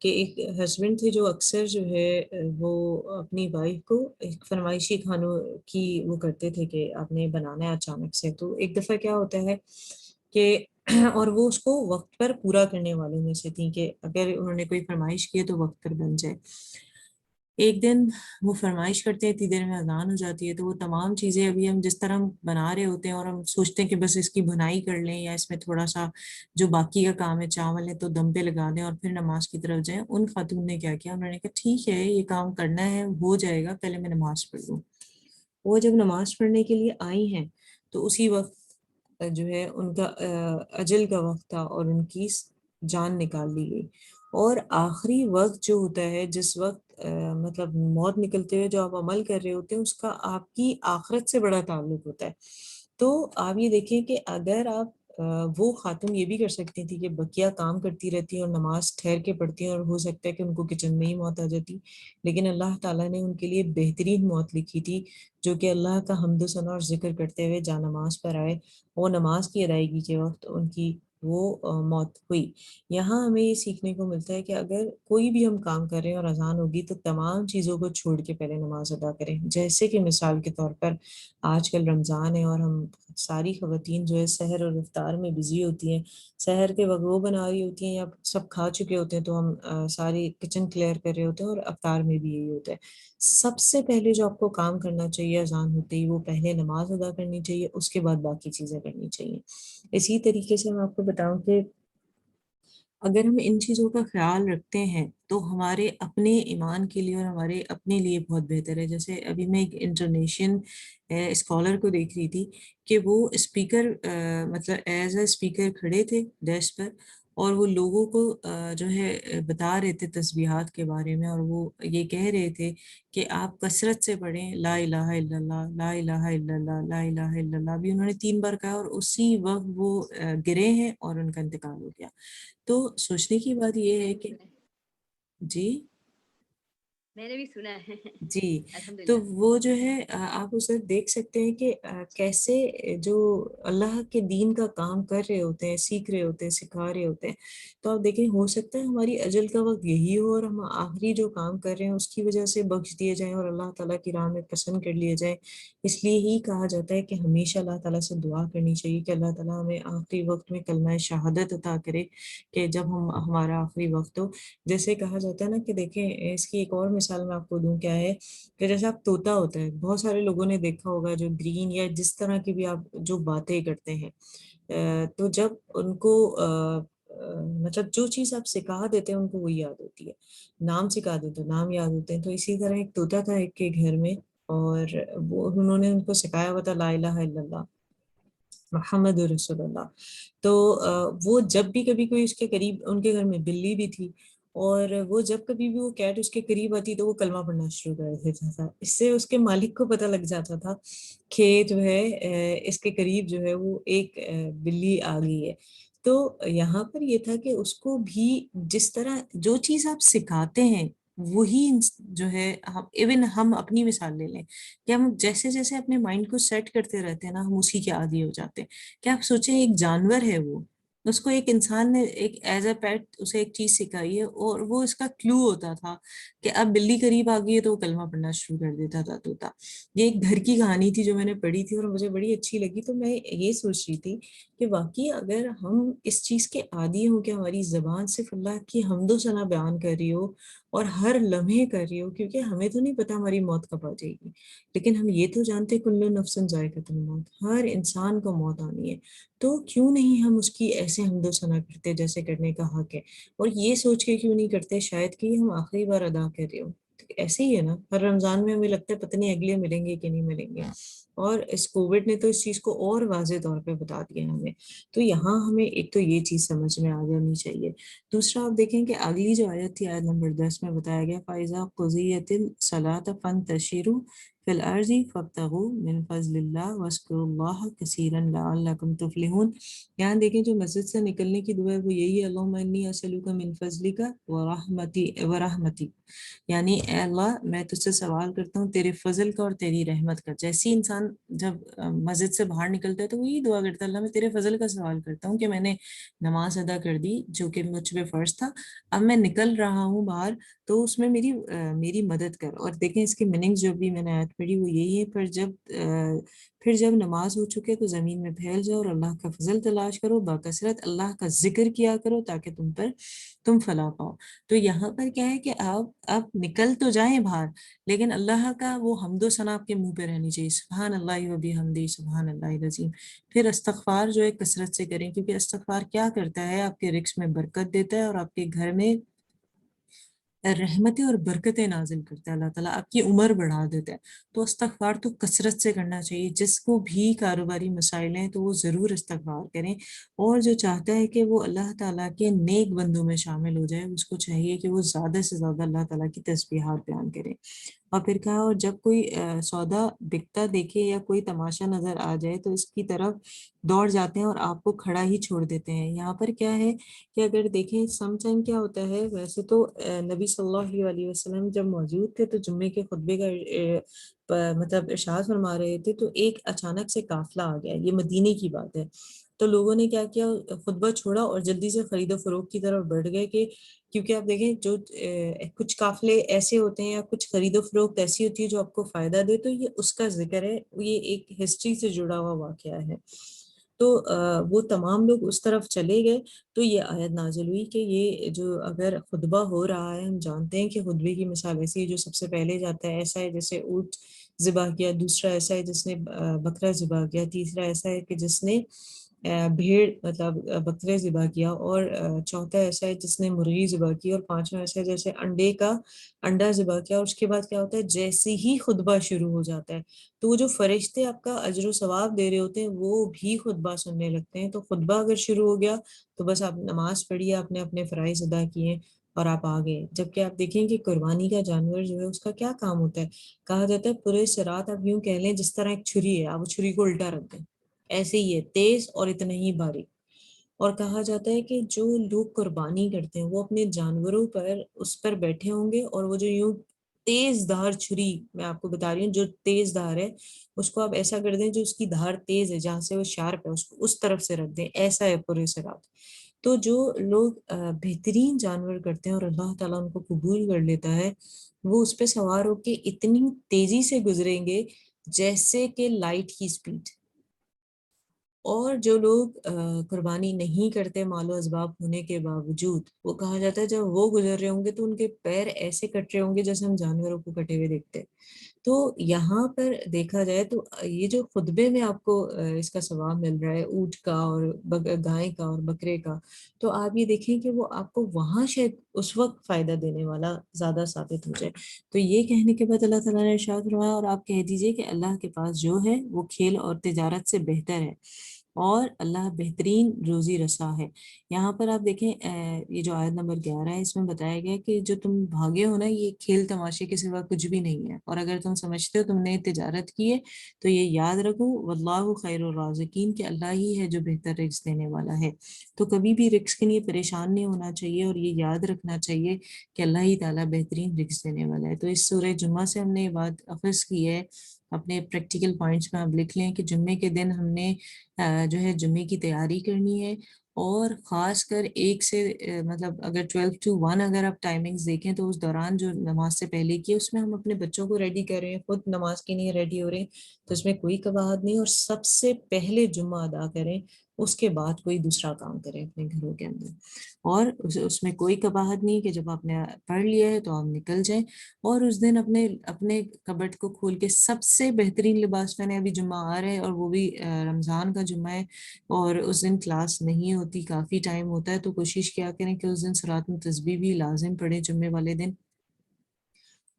کہ ایک ہسبینڈ تھے جو اکثر جو ہے وہ اپنی وائف کو ایک فرمائشی کھانوں کی وہ کرتے تھے کہ آپ نے بنانا ہے اچانک سے. تو ایک دفعہ کیا ہوتا ہے کہ اور وہ اس کو وقت پر پورا کرنے والوں میں سے تھیں کہ اگر انہوں نے کوئی فرمائش کی ہے تو وقت پر بن جائے. ایک دن وہ فرمائش کرتے ہیں، اتنی دیر میں اذان ہو جاتی ہے، تو وہ تمام چیزیں ابھی ہم جس طرح بنا رہے ہوتے ہیں اور ہم سوچتے ہیں کہ بس اس کی بھنائی کر لیں یا اس میں تھوڑا سا جو باقی کا کام ہے چاول ہے تو دم پہ لگا دیں اور پھر نماز کی طرف جائیں. ان خاتون نے کیا کیا، انہوں نے کہا ٹھیک ہے یہ کام کرنا ہے ہو جائے گا، پہلے میں نماز پڑھ لوں. وہ جب نماز پڑھنے کے لیے آئی ہیں تو اسی وقت جو ہے ان کا اجل کا وقت تھا اور ان کی جان نکال لی گئی. اور آخری وقت جو ہوتا ہے، جس وقت مطلب موت نکلتے ہوئے جو آپ عمل کر رہے ہوتے ہیں اس کا آپ کی آخرت سے بڑا تعلق ہوتا ہے. تو آپ یہ دیکھیں کہ اگر آپ وہ خاتون یہ بھی کر سکتی تھی کہ بقیہ کام کرتی رہتی اور نماز ٹھہر کے پڑھتی ہیں اور ہو سکتا ہے کہ ان کو کچن میں ہی موت آ جاتی، لیکن اللہ تعالیٰ نے ان کے لیے بہترین موت لکھی تھی، جو کہ اللہ کا حمد و ثنا اور ذکر کرتے ہوئے جا نماز پر آئے. وہ نماز کی ادائیگی کے وقت ان کی وہ موت ہوئی. یہاں ہمیں یہ سیکھنے کو ملتا ہے کہ اگر کوئی بھی ہم کام کر رہے ہیں اور اذان ہوگی تو تمام چیزوں کو چھوڑ کے پہلے نماز ادا کریں. جیسے کہ مثال کے طور پر آج کل رمضان ہے اور ہم ساری خواتین جو ہے سحر اور افطار میں بزی ہوتی ہیں، سحر کے وقت وہ بنا رہی ہوتی ہیں یا سب کھا چکے ہوتے ہیں تو ہم ساری کچن کلیئر کر رہے ہوتے ہیں، اور افطار میں بھی یہی ہوتا ہے. سب سے پہلے جو آپ کو کام کرنا چاہیے اذان ہوتے ہی، وہ پہلے نماز ادا کرنی چاہیے، اس کے بعد باقی چیزیں کرنی چاہیے. اسی طریقے سے میں آپ کو بتاؤں کہ اگر ہم ان چیزوں کا خیال رکھتے ہیں تو ہمارے اپنے ایمان کے لیے اور ہمارے اپنے لیے بہت بہتر ہے. جیسے ابھی میں ایک انٹرنیشین اسکالر کو دیکھ رہی تھی کہ وہ اسپیکر مطلب ایز اے اسپیکر کھڑے تھے ڈیسک پر، اور وہ لوگوں کو جو ہے بتا رہے تھے تسبیحات کے بارے میں، اور وہ یہ کہہ رہے تھے کہ آپ کثرت سے پڑھیں لا الہ الا اللہ لا الہ الا اللہ لا الہ الا اللہ. ابھی انہوں نے 3 بار کہا اور اسی وقت وہ گرے ہیں اور ان کا انتقال ہو گیا. تو سوچنے کی بات یہ ہے کہ جی میں نے بھی سنا ہے. جی، الحمدللہ. تو وہ جو ہے آپ اسے دیکھ سکتے ہیں کہ کیسے جو اللہ کے دین کا کام کر رہے ہوتے ہیں، سیکھ رہے ہوتے ہیں، سکھا رہے ہوتے ہیں. تو آپ دیکھیں ہو سکتا ہے ہماری اجل کا وقت یہی ہو اور ہم آخری جو کام کر رہے ہیں اس کی وجہ سے بخش دیے جائیں اور اللہ تعالیٰ کی راہ میں پسند کر لیے جائیں. اس لیے ہی کہا جاتا ہے کہ ہمیشہ اللہ تعالیٰ سے دعا کرنی چاہیے کہ اللہ تعالیٰ ہمیں آخری وقت میں کلمہ شہادت عطا کرے کہ جب ہمارا آخری وقت ہو. جیسے کہا جاتا ہے نا کہ دیکھیں اس کی ایک اور مثال میں آپ کو دوں، کیا ہے کہ جیسے آپ طوطا ہوتا ہے، بہت سارے لوگوں نے دیکھا ہوگا جو گرین یا جس طرح کی بھی آپ جو باتیں کرتے ہیں، تو جب ان کو مطلب جو چیز آپ سکھا دیتے ہیں ان کو وہی یاد ہوتی ہے، نام سکھا دیتے نام یاد ہوتے ہیں. تو اسی طرح ایک طوطا تھا ایک کے گھر میں، اور وہ انہوں نے ان کو سکھایا ہوا تھا لا الہ الا اللہ محمد رسول اللہ. تو وہ جب بھی کبھی کوئی اس کے قریب، ان کے گھر میں بلی بھی تھی، اور وہ جب کبھی بھی وہ کیٹ اس کے قریب آتی تو وہ کلمہ پڑھنا شروع کر دیتا تھا. اس سے اس کے مالک کو پتہ لگ جاتا تھا کہ جو ہے اس کے قریب جو ہے وہ ایک بلی آ گئی ہے. تو یہاں پر یہ تھا کہ اس کو بھی جس طرح جو چیز آپ سکھاتے ہیں وہی جو ہے ایون ہم اپنی مثال لے لیں کہ ہم جیسے جیسے اپنے مائنڈ کو سیٹ کرتے رہتے ہیں نا ہم اسی کے عادی ہو جاتے ہیں. کہ آپ سوچیں ایک جانور ہے وہ اس کو ایک انسان نے ایک ایز اے پیٹ اسے ایک چیز سکھائی ہے اور وہ اس کا کلو ہوتا تھا کہ اب بلی قریب آ گئی ہے تو وہ کلمہ پڑھنا شروع کر دیتا تھا طوطا. یہ ایک گھر کی کہانی تھی جو میں نے پڑھی تھی اور مجھے بڑی اچھی لگی. تو میں یہ سوچ رہی تھی کہ واقعی اگر ہم اس چیز کے عادی ہوں کہ ہماری زبان صرف اللہ کی حمد و ثنا بیان کر رہی ہو اور ہر لمحے کر رہی ہو, کیونکہ ہمیں تو نہیں پتا ہماری موت کب آ جائے گی, لیکن ہم یہ تو جانتے کل نفس ذائقۃ الموت, ہر انسان کو موت آنی ہے, تو کیوں نہیں ہم اس کی ایسے حمد و ثنا کرتے جیسے کرنے کا حق ہے. اور یہ سوچ کے کیوں نہیں کرتے شاید کہ ہم آخری بار ادا کر رہے ہو. ایسے ہی ہے نا, ہر رمضان میں ہمیں لگتا ہے پتہ نہیں اگلے ملیں گے کہ نہیں ملیں گے, اور اس کووڈ نے تو اس چیز کو اور واضح طور پہ بتا دیا ہمیں. تو یہاں ہمیں ایک تو یہ چیز سمجھ میں آ جانی چاہیے. دوسرا آپ دیکھیں کہ اگلی جو آیت تھی, آیت نمبر 10 میں بتایا گیا فَإِذَا قُضِيَتِ الصَّلَاةُ فَانتَشِرُوا فِي الْأَرْضِ فَابْتَغُوا مِنْ فَضْلِ اللَّهِ وَاذْكُرُوا اللَّهَ كَثِيرًا لَعَلَّكُمْ تُفْلِحُونَ. یہاں دیکھیں جو مسجد سے نکلنے کی دعا ہے وہ یہی ہے, اللہم انی اسألک من فضلک ورحمتی, یعنی اے اللہ میں تجھ سے سوال کرتا ہوں تیرے فضل کا اور تیری رحمت کا. جیسے انسان جب مسجد سے باہر نکلتا ہے تو وہ یہی دعا کرتا ہے, اللہ میں تیرے فضل کا سوال کرتا ہوں کہ میں نے نماز ادا کر دی جو کہ مجھ پہ فرض تھا, اب میں نکل رہا ہوں باہر تو اس میں میری مدد کر. اور دیکھیں اس کی میننگ جو بھی میں نے آیت پڑھی وہ یہی ہے, پھر جب نماز ہو چکے تو زمین میں پھیل جاؤ اور اللہ کا فضل تلاش کرو, باکثرت اللہ کا ذکر کیا کرو تاکہ تم فلاح پاؤ. تو یہاں پر کیا ہے کہ آپ نکل تو جائیں باہر لیکن اللہ کا وہ حمد و ثنا آپ کے منہ پہ رہنی چاہیے, سبحان اللہ و بحمدہ سبحان اللہ العظیم. پھر استغفار جو ہے کثرت سے کریں, کیونکہ استغفار کیا کرتا ہے آپ کے رزق میں برکت دیتا ہے اور آپ کے گھر میں رحمتیں اور برکتیں نازل کرتا ہے اللہ تعالیٰ, آپ کی عمر بڑھا دیتا ہے. تو استغفار تو کثرت سے کرنا چاہیے. جس کو بھی کاروباری مسائل ہیں تو وہ ضرور استغفار کریں, اور جو چاہتا ہے کہ وہ اللہ تعالیٰ کے نیک بندوں میں شامل ہو جائے اس کو چاہیے کہ وہ زیادہ سے زیادہ اللہ تعالیٰ کی تسبیحات بیان کرے. اور پھر کہا اور جب کوئی سودا بکتا دیکھے یا کوئی تماشا نظر آ جائے تو اس کی طرف دوڑ جاتے ہیں اور آپ کو کھڑا ہی چھوڑ دیتے ہیں. یہاں پر کیا ہے کہ اگر دیکھیں سم ٹائم کیا ہوتا ہے, ویسے تو نبی صلی اللہ علیہ وسلم جب موجود تھے تو جمعے کے خطبے کا مطلب ارشاد فرما رہے تھے تو ایک اچانک سے قافلہ آ گیا, یہ مدینے کی بات ہے. تو لوگوں نے کیا کیا, خطبہ چھوڑا اور جلدی سے خرید و فروخت کی طرف بڑھ گئے, کہ کیونکہ آپ دیکھیں جو کچھ قافلے ایسے ہوتے ہیں یا کچھ خرید و فروخت ایسی ہوتی ہے جو آپ کو فائدہ دے, تو یہ اس کا ذکر ہے, یہ ایک ہسٹری سے جڑا ہوا واقعہ ہے. تو وہ تمام لوگ اس طرف چلے گئے. تو یہ آیت نازل ہوئی کہ یہ جو اگر خطبہ ہو رہا ہے, ہم جانتے ہیں کہ خطبے کی مثال ایسی ہے جو سب سے پہلے جاتا ہے, ایسا ہے جیسے اونٹ ذبح کیا, دوسرا ایسا ہے جس نے بکرا ذبح کیا, تیسرا ایسا ہے کہ جس نے بھیڑ مطلب بکرے ذبح کیا, اور چوتھا ایسا ہے جس نے مرغی ذبح کی, اور پانچواں ایسا ہے جیسے انڈا ذبح کیا. اور اس کے بعد کیا ہوتا ہے, جیسے ہی خطبہ شروع ہو جاتا ہے تو وہ جو فرشتے آپ کا اجر و ثواب دے رہے ہوتے ہیں وہ بھی خطبہ سننے لگتے ہیں. تو خطبہ اگر شروع ہو گیا تو بس آپ نماز پڑھیے, آپ نے اپنے فرائض ادا کیے اور آپ آ گئے. جبکہ آپ دیکھیں کہ قربانی کا جانور جو ہے اس کا کیا کام ہوتا ہے, کہا جاتا ہے پورے صراط آپ یوں کہہ لیں جس طرح ایک چھری ہے, آپ وہ چھری کو الٹا رکھ دیں, ایسے ہی ہے, تیز اور اتنا ہی باریک. اور کہا جاتا ہے کہ جو لوگ قربانی کرتے ہیں وہ اپنے جانوروں پر اس پر بیٹھے ہوں گے, اور وہ جو یوں تیز دھار چھری, میں آپ کو بتا رہی ہوں جو تیز دھار ہے اس کو آپ ایسا کر دیں جو اس کی دھار تیز ہے, جہاں سے وہ شارپ ہے اس کو اس طرف سے رکھ دیں, ایسا ہے پورے صراط. تو جو لوگ بہترین جانور کرتے ہیں اور اللہ تعالیٰ ان کو قبول کر لیتا ہے, وہ اس پہ سوار ہو کے اتنی تیزی سے گزریں گے جیسے کہ لائٹ کی سپیڈ. اور جو لوگ قربانی نہیں کرتے مال و اسباب ہونے کے باوجود, وہ کہا جاتا ہے جب وہ گزر رہے ہوں گے تو ان کے پیر ایسے کٹ رہے ہوں گے جیسے ہم جانوروں کو کٹے ہوئے دیکھتے ہیں. تو یہاں پر دیکھا جائے تو یہ جو خطبے میں آپ کو اس کا ثواب مل رہا ہے اونٹ کا اور گائے کا اور بکرے کا, تو آپ یہ دیکھیں کہ وہ آپ کو وہاں شاید اس وقت فائدہ دینے والا زیادہ ثابت ہو جائے. تو یہ کہنے کے بعد اللہ تعالیٰ نے ارشاد فرمایا اور آپ کہہ دیجئے کہ اللہ کے پاس جو ہے وہ کھیل اور تجارت سے بہتر ہے. اور اللہ بہترین روزی رسا ہے۔ یہاں پر آپ دیکھیں یہ جو آیت نمبر 11 ہے، اس میں بتایا گیا کہ جو تم بھاگے ہو نا، یہ کھیل تماشے کے سوا کچھ بھی نہیں ہے، اور اگر تم سمجھتے ہو تم نے تجارت کی ہے تو یہ یاد رکھو واللہ خیر الرازقین، کہ اللہ ہی ہے جو بہتر رزق دینے والا ہے۔ تو کبھی بھی رزق کے لیے پریشان نہیں ہونا چاہیے، اور یہ یاد رکھنا چاہیے کہ اللہ ہی تعالیٰ بہترین رزق دینے والا ہے۔ تو اس سورہ جمعہ سے ہم نے یہ بات اخذ کی ہے، اپنے پریکٹیکل پوائنٹس میں آپ لکھ لیں کہ جمعے کے دن ہم نے جو ہے جمعے کی تیاری کرنی ہے، اور خاص کر ایک سے مطلب اگر 12 to 1 اگر آپ ٹائمنگز دیکھیں تو اس دوران جو نماز سے پہلے کی اس میں ہم اپنے بچوں کو ریڈی کر رہے ہیں، خود نماز کے لیے ریڈی ہو رہے ہیں، تو اس میں کوئی قباحت نہیں، اور سب سے پہلے جمعہ ادا کریں، اس کے بعد کوئی دوسرا کام کریں اپنے گھروں کے اندر، اور اس میں کوئی قباحت نہیں کہ جب آپ نے پڑھ لیا ہے تو آپ نکل جائیں، اور اس دن اپنے اپنے کبٹ کو کھول کے سب سے بہترین لباس پہنے۔ ابھی جمعہ آ رہا ہے اور وہ بھی رمضان کا جمعہ ہے، اور اس دن کلاس نہیں ہوتی، کافی ٹائم ہوتا ہے، تو کوشش کیا کریں کہ اس دن صلاۃ میں تسبیح بھی لازم پڑھیں جمعے والے دن،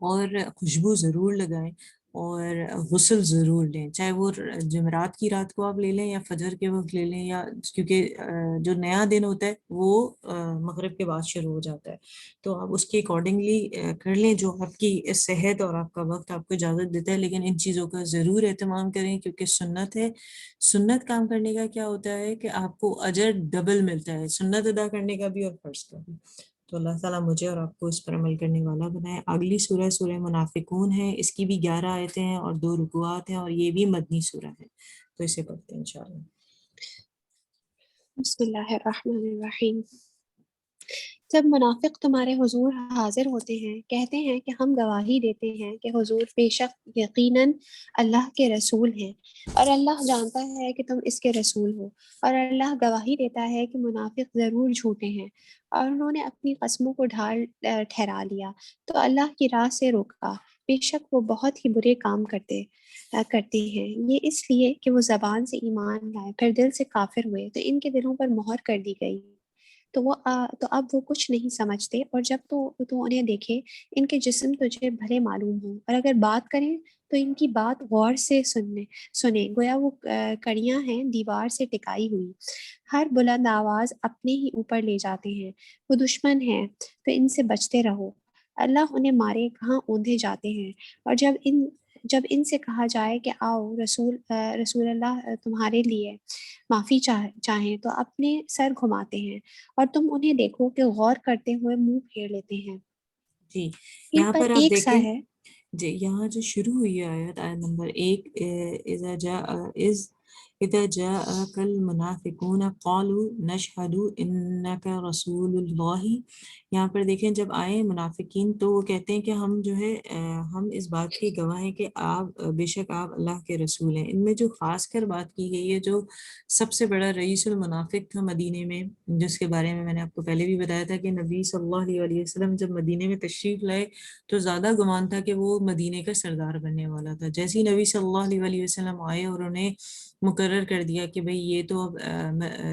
اور خوشبو ضرور لگائیں، اور غسل ضرور لیں، چاہے وہ جمعرات کی رات کو آپ لے لیں یا فجر کے وقت لے لیں، یا کیونکہ جو نیا دن ہوتا ہے وہ مغرب کے بعد شروع ہو جاتا ہے، تو آپ اس کے اکارڈنگلی کر لیں جو آپ کی صحت اور آپ کا وقت آپ کو اجازت دیتا ہے، لیکن ان چیزوں کا ضرور اہتمام کریں کیونکہ سنت ہے۔ سنت کام کرنے کا کیا ہوتا ہے کہ آپ کو اجر ڈبل ملتا ہے، سنت ادا کرنے کا بھی اور فرض کا بھی۔ تو اللہ تعالیٰ مجھے اور آپ کو اس پر عمل کرنے والا بنائے۔ اگلی سورہ سورہ منافقون ہے، اس کی بھی 11 آیتیں ہیں اور 2 رکوعات ہیں، اور یہ بھی مدنی سورہ ہے، تو اسے پڑھتے ہیں انشاءاللہ۔ بسم اللہ الرحمن الرحیم۔ جب منافق تمہارے حضور حاضر ہوتے ہیں، کہتے ہیں کہ ہم گواہی دیتے ہیں کہ حضور بے شک یقیناً اللہ کے رسول ہیں، اور اللہ جانتا ہے کہ تم اس کے رسول ہو، اور اللہ گواہی دیتا ہے کہ منافق ضرور جھوٹے ہیں، اور انہوں نے اپنی قسموں کو ڈھال ٹھہرا لیا تو اللہ کی راہ سے روکا، بے شک وہ بہت ہی برے کام کرتے ہیں۔ یہ اس لیے کہ وہ زبان سے ایمان لائے پھر دل سے کافر ہوئے تو ان کے دلوں پر مہر کر دی گئی، تو اب وہ کچھ نہیں سمجھتے، اور جب تو انہیں دیکھے ان کے جسم تجھے بھلے معلوم ہوں، اور اگر بات کریں تو ان کی بات غور سے سنیں گویا وہ کڑیاں ہیں دیوار سے ٹکائی ہوئی، ہر بلند آواز اپنے ہی اوپر لے جاتے ہیں، وہ دشمن ہیں تو ان سے بچتے رہو، اللہ انہیں مارے کہاں اوندھے جاتے ہیں، اور جب ان سے کہا جائے کہ آؤ رسول اللہ تمہارے لیے معافی چاہیں تو اپنے سر گھماتے ہیں، اور تم انہیں دیکھو کہ غور کرتے ہوئے منہ پھیر لیتے ہیں۔ جی ان یہاں پر پر آپ ایک سا دیکھیں، ہے۔ جی یہاں جو شروع ہوئی ہے آیت نمبر 1، اذا جاءك المنافقون قالوا نشهد انك رسول اللہ، یہاں پر دیکھیں جب آئے منافقین تو وہ کہتے ہیں کہ ہم جو ہے ہم اس بات کی گواہ ہیں کہ آپ بے شک آپ اللہ کے رسول ہیں۔ ان میں جو خاص کر بات کی گئی ہے، جو سب سے بڑا رئیس المنافق تھا مدینے میں، جس کے بارے میں نے آپ کو پہلے بھی بتایا تھا کہ نبی صلی اللہ علیہ وسلم جب مدینے میں تشریف لائے تو زیادہ گمان تھا کہ وہ مدینے کا سردار بننے والا تھا۔ جیسے ہی نبی صلی اللہ علیہ وسلم آئے اور انہیں مقرر کر دیا کہ بھئی یہ تو اب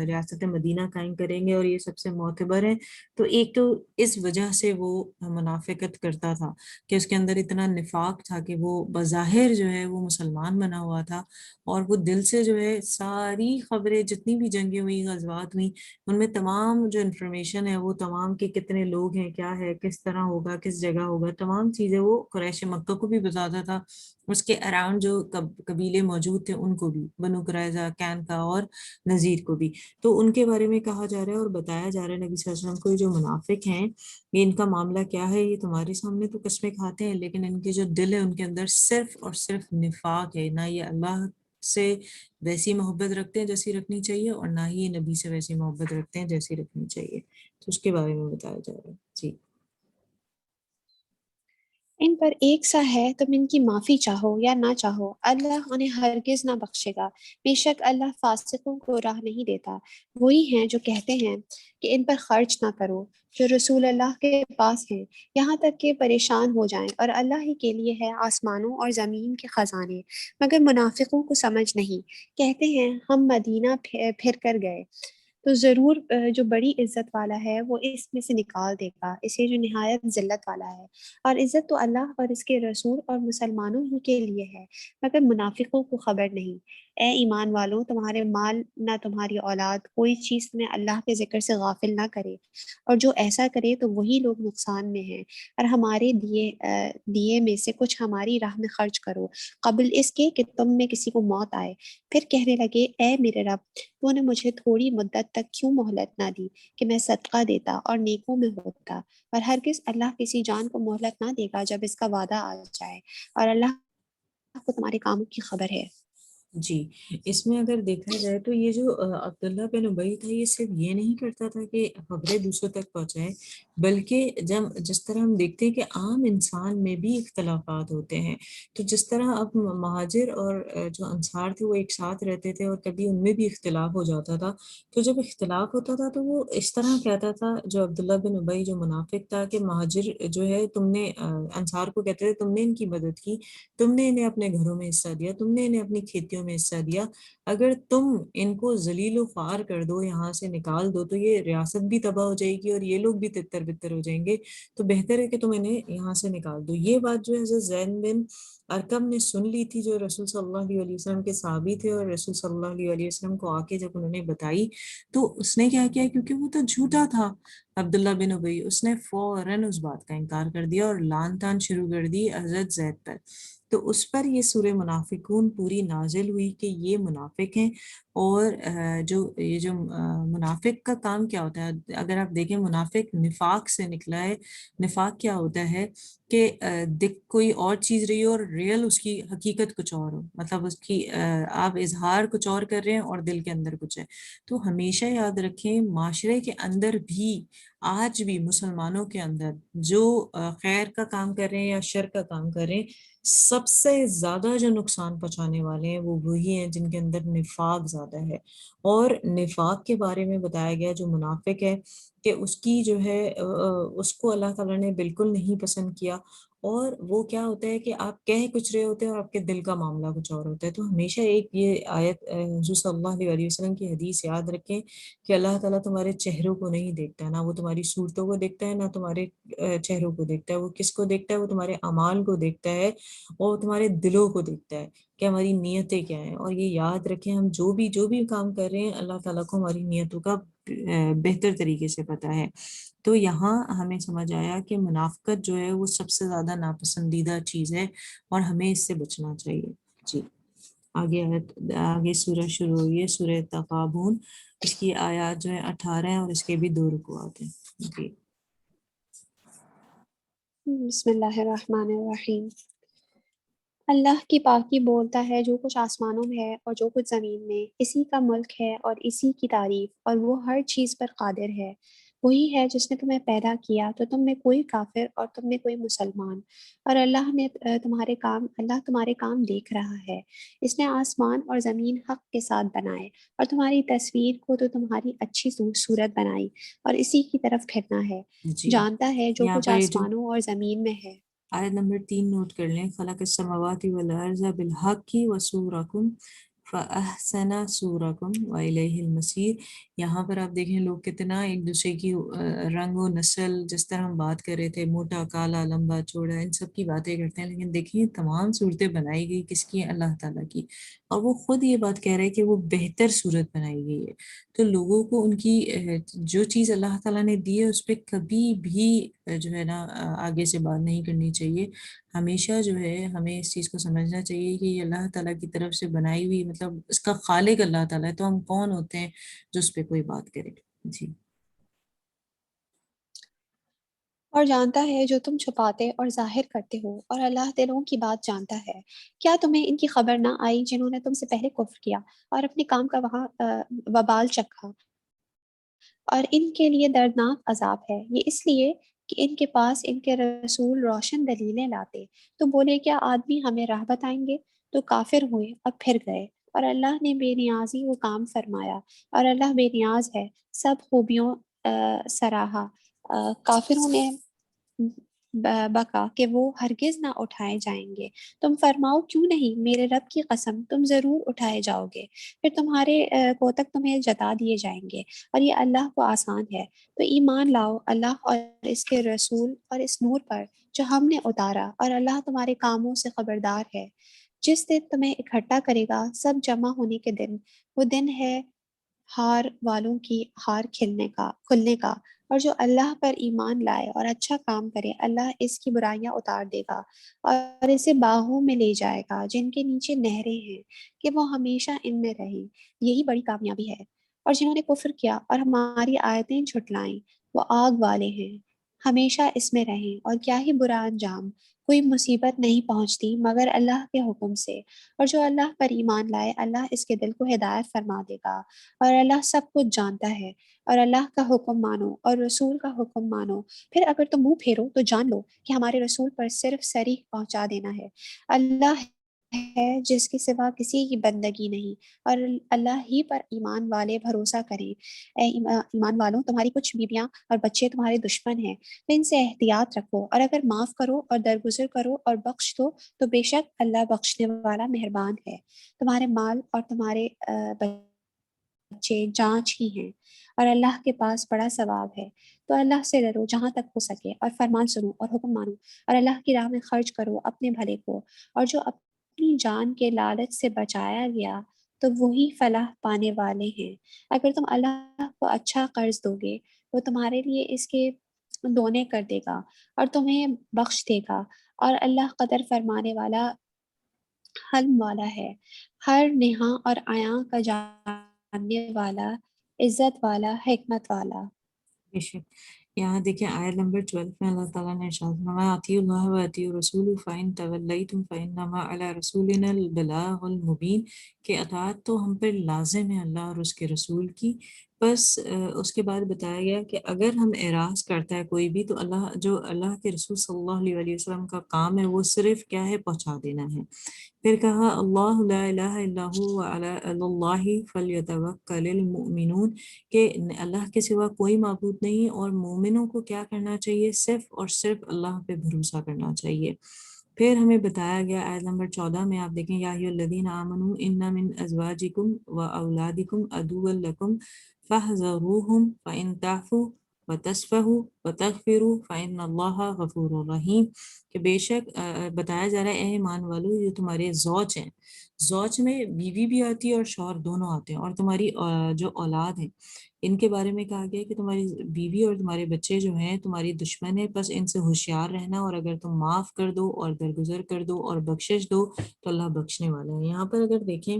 ریاست مدینہ قائم کریں گے اور یہ سب سے معتبر ہیں، تو ایک تو اس وجہ سے وہ منافقت کرتا تھا کہ اس کے اندر اتنا نفاق تھا کہ وہ بظاہر جو ہے وہ مسلمان بنا ہوا تھا، اور وہ دل سے جو ہے ساری خبریں جتنی بھی جنگیں ہوئی غزوات ہوئی ان میں تمام جو انفارمیشن ہے وہ تمام کہ کتنے لوگ ہیں، کیا ہے، کس طرح ہوگا، کس جگہ ہوگا، تمام چیزیں وہ قریش مکہ کو بھی بتاتا تھا، اس کے اراؤنڈ جو قبیلے موجود تھے ان کو بھی، بنو قریظہ، کینکا اور نذیر کو بھی، تو ان کے بارے میں کہا جا رہا ہے اور بتایا جا رہا ہے نبی صلی اللہ علیہ وسلم کو، یہ جو منافق ہیں یہ ان کا معاملہ کیا ہے، یہ تمہارے سامنے تو قسمیں کھاتے ہیں لیکن ان کے جو دل ہے ان کے اندر صرف اور صرف نفاق ہے، نہ یہ اللہ سے ویسی محبت رکھتے ہیں جیسی رکھنی چاہیے، اور نہ ہی یہ نبی سے ویسی محبت رکھتے ہیں جیسی رکھنی چاہیے، تو اس کے بارے میں بتایا جا رہا ہے۔ جی ان پر ایک سا ہے، تم ان کی معافی چاہو یا نہ چاہو اللہ انہیں ہرگز نہ بخشے گا، بے شک اللہ فاسقوں کو راہ نہیں دیتا۔ وہی ہیں جو کہتے ہیں کہ ان پر خرچ نہ کرو جو رسول اللہ کے پاس ہیں، یہاں تک کہ پریشان ہو جائیں، اور اللہ ہی کے لیے ہے آسمانوں اور زمین کے خزانے، مگر منافقوں کو سمجھ نہیں، کہتے ہیں ہم مدینہ پھر کر گئے، تو ضرور جو بڑی عزت والا ہے وہ اس میں سے نکال دے گا اسے جو نہایت ذلت والا ہے۔ اور عزت تو اللہ اور اس کے رسول اور مسلمانوں ہی کے لیے ہے، مگر منافقوں کو خبر نہیں۔ اے ایمان والوں، تمہارے مال نہ تمہاری اولاد کوئی چیز تمہیں اللہ کے ذکر سے غافل نہ کرے، اور جو ایسا کرے تو وہی لوگ نقصان میں ہیں۔ اور ہمارے دیے میں سے کچھ ہماری راہ میں خرچ کرو، قبل اس کے کہ تم میں کسی کو موت آئے، پھر کہنے لگے اے میرے رب، تو نے مجھے تھوڑی مدت تک کیوں مہلت نہ دی کہ میں صدقہ دیتا اور نیکوں میں ہوتا؟ اور ہرگز اللہ کسی جان کو مہلت نہ دے گا جب اس کا وعدہ آ جائے، اور اللہ کو تمہارے کاموں کی خبر ہے۔ جی، اس میں اگر دیکھا جائے تو یہ جو عبداللہ بن ابی تھا، یہ صرف یہ نہیں کرتا تھا کہ خبریں دوسروں تک پہنچائے، بلکہ جس طرح ہم دیکھتے ہیں کہ عام انسان میں بھی اختلافات ہوتے ہیں، تو جس طرح اب مہاجر اور جو انصار تھے وہ ایک ساتھ رہتے تھے اور کبھی ان میں بھی اختلاف ہو جاتا تھا، تو جب اختلاف ہوتا تھا تو وہ اس طرح کہتا تھا جو عبداللہ بن ابی جو منافق تھا کہ مہاجر جو ہے تم نے انصار کو کہتے تھے تم نے ان کی مدد کی، تم نے انہیں اپنے گھروں میں حصہ دیا، تم نے انہیں اپنی کھیتیوں میں حصہ دیا، اگر تم ان کو ذلیل و خوار کر دو، یہاں سے نکال دو، تو یہ ریاست بھی تباہ ہو جائے گی اور یہ لوگ بھی تتر بتر ہو جائیں گے، تو بہتر ہے کہ تم انہیں یہاں سے نکال دو۔ یہ بات جو ہے حضرت زید بن ارکم نے سن لی تھی، جو رسول صلی اللہ علیہ وسلم کے صحابی تھے، اور رسول صلی اللہ علیہ وسلم کو آ کے جب انہوں نے بتائی تو اس نے کیا کیا، کیونکہ وہ تو جھوٹا تھا عبداللہ بن ابی، اس نے فوراً اس بات کا انکار کر دیا اور لعن طعن شروع کر دی حضرت زید پر۔ تو اس پر یہ سورہ منافقون پوری نازل ہوئی کہ یہ منافق ہیں، اور یہ جو منافق کا کام کیا ہوتا ہے، اگر آپ دیکھیں منافق نفاق سے نکلا ہے۔ نفاق کیا ہوتا ہے کہ کوئی اور چیز رہی ہو اور ریئل اس کی حقیقت کچھ اور ہو، مطلب اس کی آپ اظہار کچھ اور کر رہے ہیں اور دل کے اندر کچھ ہے۔ تو ہمیشہ یاد رکھیں معاشرے کے اندر بھی، آج بھی مسلمانوں کے اندر جو خیر کا کام کر رہے ہیں یا شر کا کام کر رہے ہیں، سب سے زیادہ جو نقصان پہنچانے والے ہیں وہ وہی ہیں جن کے اندر نفاق زیادہ ہے۔ اور نفاق کے بارے میں بتایا گیا جو منافق ہے کہ اس کی جو ہے اس کو اللہ تعالیٰ نے بالکل نہیں پسند کیا، اور وہ کیا ہوتا ہے کہ آپ کہہ کچھ رہے ہوتے ہیں اور آپ کے دل کا معاملہ کچھ اور ہوتا ہے۔ تو ہمیشہ ایک یہ آیت حضور صلی اللہ علیہ وسلم کی حدیث یاد رکھیں کہ اللہ تعالیٰ تمہارے چہروں کو نہیں دیکھتا، نہ وہ تمہاری صورتوں کو دیکھتا ہے، نہ تمہارے چہروں کو دیکھتا ہے۔ وہ کس کو دیکھتا ہے؟ وہ تمہارے اعمال کو دیکھتا ہے، اور تمہارے دلوں کو دیکھتا ہے کہ ہماری نیتیں کیا ہیں۔ اور یہ یاد رکھیں ہم جو بھی کام کر رہے ہیں، اللہ تعالیٰ کو ہماری نیتوں کا بہتر طریقے سے پتہ ہے۔ تو یہاں ہمیں سمجھ آیا کہ منافقت جو ہے وہ سب سے زیادہ ناپسندیدہ چیز ہے اور ہمیں اس سے بچنا چاہیے۔ جی، آگے سورہ شروع ہوئی ہے، سورہ تغابن، اس کی آیات جو ہے 18 ہیں اور اس کے بھی 2 رکوعات ہیں۔ جی، بسم اللہ الرحمن الرحیم۔ اللہ کی پاکی بولتا ہے جو کچھ آسمانوں میں ہے اور جو کچھ زمین میں، اسی کا ملک ہے اور اسی کی تعریف، اور وہ ہر چیز پر قادر ہے۔ وہی ہے جس نے تمہیں پیدا کیا تو تم میں کوئی کافر اور تم میں کوئی مسلمان، اور اللہ تمہارے کام دیکھ رہا ہے۔ اس نے آسمان اور زمین حق کے ساتھ بنائے، اور تمہاری تصویر کو تو تمہاری اچھی صورت بنائی، اور اسی کی طرف پھرنا ہے۔ جی، جانتا ہے جو یہاں کچھ پر یہ جو آسمانوں اور زمین میں ہے۔ آیت نمبر 3 نوٹ کر لیں، خلق السماوات والارض بالحق وصورکم فاحسن صورکم والیہ المصیر۔ یہاں پر آپ دیکھیں لوگ کتنا ایک دوسرے کی رنگ و نسل، جس طرح ہم بات کر رہے تھے، موٹا کالا لمبا چوڑا، ان سب کی باتیں کرتے ہیں، لیکن دیکھیں تمام صورتیں بنائی گئی کس کی؟ اللہ تعالیٰ کی، اور وہ خود یہ بات کہہ رہے کہ وہ بہتر صورت بنائی گئی ہے۔ تو لوگوں کو ان کی جو چیز اللہ تعالیٰ نے دی ہے اس پہ کبھی بھی جو ہے نا آگے سے بات نہیں کرنی چاہیے۔ ہمیشہ جو ہے ہمیں اس چیز کو سمجھنا چاہیے کہ یہ اللہ تعالیٰ کی طرف سے بنائی ہوئی، مطلب اس کا خالق اللہ تعالیٰ ہے، تو ہم کون ہوتے ہیں جو اس پہ کوئی بات کرے؟ جی، اور جانتا ہے جو تم چھپاتے اور ظاہر کرتے ہو، اور اللہ دلوں کی بات جانتا ہے۔ کیا تمہیں ان کی خبر نہ آئی جنہوں نے تم سے پہلے کفر کیا اور اپنے کام کا وہاں وبال چکھا، اور ان کے لیے دردناک عذاب ہے۔ یہ اس لیے کہ ان کے پاس ان کے رسول روشن دلیلیں لاتے، تو بولے کیا آدمی ہمیں راہ بتائیں گے؟ تو کافر ہوئے اور پھر گئے، اور اللہ نے بے نیازی وہ کام فرمایا، اور اللہ بے نیاز ہے سب خوبیوں سراہا۔ کافروں نے بکا کہ وہ ہرگز نہ اٹھائے جائیں گے۔ تم فرماؤ کیوں نہیں، میرے رب کی قسم تم ضرور اٹھائے جاؤ گے، پھر تمہارے کوتک تمہیں جتا دیے جائیں گے، اور یہ اللہ کو آسان ہے۔ تو ایمان لاؤ اللہ اور اس کے رسول اور اس نور پر جو ہم نے اتارا، اور اللہ تمہارے کاموں سے خبردار ہے۔ جس دن تمہیں اکٹھا کرے گا سب جمع ہونے کے دن، وہ دن ہے ہار والوں کی ہار کھلنے کا، اور جو اللہ پر ایمان لائے اور اچھا کام کرے اللہ اس کی برائیاں اتار دے گا اور اسے باغوں میں لے جائے گا جن کے نیچے نہریں ہیں، کہ وہ ہمیشہ ان میں رہے۔ یہی بڑی کامیابی ہے۔ اور جنہوں نے کفر کیا اور ہماری آیتیں جھٹلائیں وہ آگ والے ہیں، ہمیشہ اس میں رہیں، اور کیا ہی برا انجام۔ کوئی مصیبت نہیں پہنچتی مگر اللہ کے حکم سے، اور جو اللہ پر ایمان لائے اللہ اس کے دل کو ہدایت فرما دے گا، اور اللہ سب کچھ جانتا ہے۔ اور اللہ کا حکم مانو اور رسول کا حکم مانو، پھر اگر تم منہ پھیرو تو جان لو کہ ہمارے رسول پر صرف صریح پہنچا دینا ہے۔ اللہ ہے جس کے سوا کسی کی بندگی نہیں، اور اللہ ہی پر ایمان والے بھروسہ کریں۔ اے ایمان والوں، تمہاری کچھ بیویاں اور بچے تمہارے دشمن ہیں، تو ان سے احتیاط رکھو، اور اگر معاف کرو اور درگزر کرو اور بخش دو تو بے شک اللہ بخشنے والا مہربان ہے۔ تمہارے مال اور تمہارے بچے جانچ ہی ہیں، اور اللہ کے پاس بڑا ثواب ہے۔ تو اللہ سے ڈرو جہاں تک ہو سکے، اور فرمان سنو اور حکم مانو، اور اللہ کی راہ میں خرچ کرو اپنے بھلے کو، اور جو اپنی جان کے لالچ سے بچایا گیا تو وہی فلاح پانے والے ہیں۔ اگر تم اللہ کو اچھا قرض دو گے وہ تمہارے لیے اس کے دونے کر دے گا اور تمہیں بخش دے گا، اور اللہ قدر فرمانے والا حلم والا ہے، ہر نہاں اور عیاں کا جاننے والا، عزت والا، حکمت والا۔ بے شک۔ یہاں دیکھیں آیت نمبر 12 میں اللہ تعالیٰ نے ارشاد فرمایا اطیعوا اللہ و اطیعوا الرسول فإن تولیتم فإنما علی رسولنا البلاغ المبین، کہ اطاعت تو ہم پر لازم ہے اللہ اور اس کے رسول کی، بس اس کے بعد بتایا گیا کہ اگر ہم اعراض کرتا ہے کوئی بھی تو اللہ کے رسول صلی اللہ علیہ وسلم کا کام ہے وہ صرف کیا ہے، پہنچا دینا ہے۔ پھر کہا اللہ لا الہ الا هو وعلی اللہ فلیتوکل المؤمنون، کہ اللہ کے سوا کوئی معبود نہیں اور مومنوں کو کیا کرنا چاہیے، صرف اور صرف اللہ پہ بھروسہ کرنا چاہیے۔ پھر ہمیں بتایا گیا آیت نمبر 14 میں، آپ دیکھیں یا ایھا الذین آمنوا ان من ازواجکم واولادکم عدوا لکم فاحذروہم فان تعفوا وتصفحوا وتغفروا فان اللہ غفور رحیم، کہ بے شک بتایا جا رہا ہے اے ایمان والو، یہ تمہارے زوج ہیں، زوج میں بیوی بھی آتی ہے اور شوہر دونوں آتے ہیں، اور تمہاری جو اولاد ہیں ان کے بارے میں کہا گیا کہ تمہاری بیوی اور تمہارے بچے جو ہیں تمہاری دشمن ہیں، بس ان سے ہوشیار رہنا، اور اگر تم معاف کر دو اور درگزر کر دو اور بخشش دو تو اللہ بخشنے والا ہے۔ یہاں پر اگر دیکھیں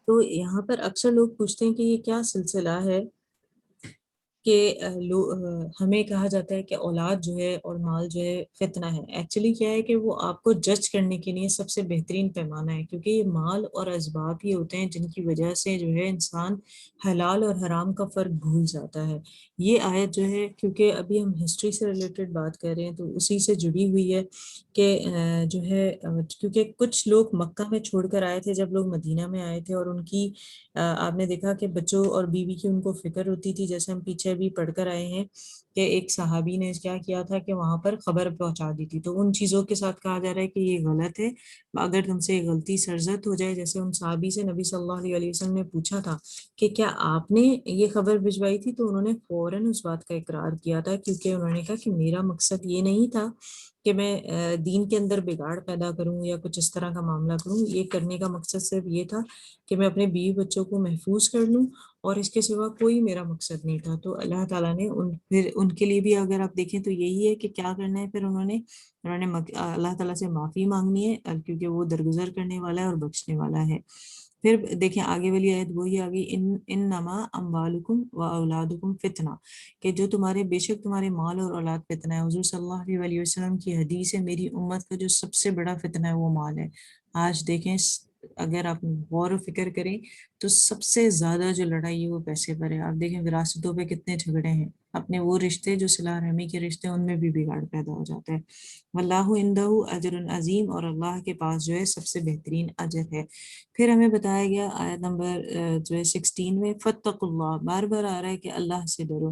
تو یہاں پر اکثر لوگ پوچھتے ہیں کہ یہ کیا سلسلہ ہے کہ ہمیں کہا جاتا ہے کہ اولاد جو ہے اور مال جو ہے فتنہ ہے۔ ایکچولی کیا ہے کہ وہ آپ کو جج کرنے کے لیے سب سے بہترین پیمانہ ہے، کیونکہ یہ مال اور اسباب ہی ہوتے ہیں جن کی وجہ سے جو ہے انسان حلال اور حرام کا فرق بھول جاتا ہے۔ یہ آیت جو ہے، کیونکہ ابھی ہم ہسٹری سے ریلیٹڈ بات کر رہے ہیں تو اسی سے جڑی ہوئی ہے کہ جو ہے کیونکہ کچھ لوگ مکہ میں چھوڑ کر آئے تھے جب لوگ مدینہ میں آئے تھے، اور ان کی آپ نے دیکھا کہ بچوں اور بیوی کی ان کو فکر ہوتی تھی، جیسے ہم پیچھے بھی پڑھ کر آئے ہیں کہ ایک صحابی نے کیا کیا تھا کہ وہاں پر خبر پہنچا دی تھی، تو ان چیزوں کے ساتھ کہا جا رہا ہے کہ یہ غلط ہے۔ اگر تم سے غلطی سرزد ہو جائے، جیسے ان صحابی سے نبی صلی اللہ علیہ وسلم نے پوچھا تھا کہ کیا آپ نے یہ خبر بھجوائی تھی، تو انہوں نے فوراً اس بات کا اقرار کیا تھا، کیونکہ انہوں نے کہا کہ میرا مقصد یہ نہیں تھا کہ میں دین کے اندر بگاڑ پیدا کروں یا کچھ اس طرح کا معاملہ کروں، یہ کرنے کا مقصد صرف یہ تھا کہ میں اپنے بیوی بچوں کو محفوظ کر لوں، اور اس کے سوا کوئی میرا مقصد نہیں تھا۔ تو اللہ تعالیٰ نے پھر ان کے لیے بھی اگر آپ دیکھیں تو یہی ہے کہ کیا کرنا ہے، پھر انہوں نے اللہ تعالیٰ سے معافی مانگنی ہے، کیونکہ وہ درگزر کرنے والا ہے اور بخشنے والا ہے۔ پھر دیکھیں آگے والی آیت وہی آگئی انما اموالکم و اولادکم فتنہ، کہ جو تمہارے بے شک تمہارے مال اور اولاد فتنہ ہے۔ حضور صلی اللہ علیہ وسلم کی حدیث ہے میری امت کا جو سب سے بڑا فتنہ ہے وہ مال ہے۔ آج دیکھیں اگر آپ غور و فکر کریں تو سب سے زیادہ جو لڑائی ہے وہ پیسے پر ہے۔ آپ دیکھیں وراثتوں پہ کتنے جھگڑے ہیں، اپنے وہ رشتے جو صلہ رحمی کے رشتے ان میں بھی بگاڑ پیدا ہو جاتا ہے۔ واللہ عندہ اجر عظیم، اور اللہ کے پاس جو ہے سب سے بہترین اجر ہے۔ پھر ہمیں بتایا گیا آیت نمبر جو ہے 16 میں فاتقوا اللہ، بار بار آ رہا ہے کہ اللہ سے ڈرو۔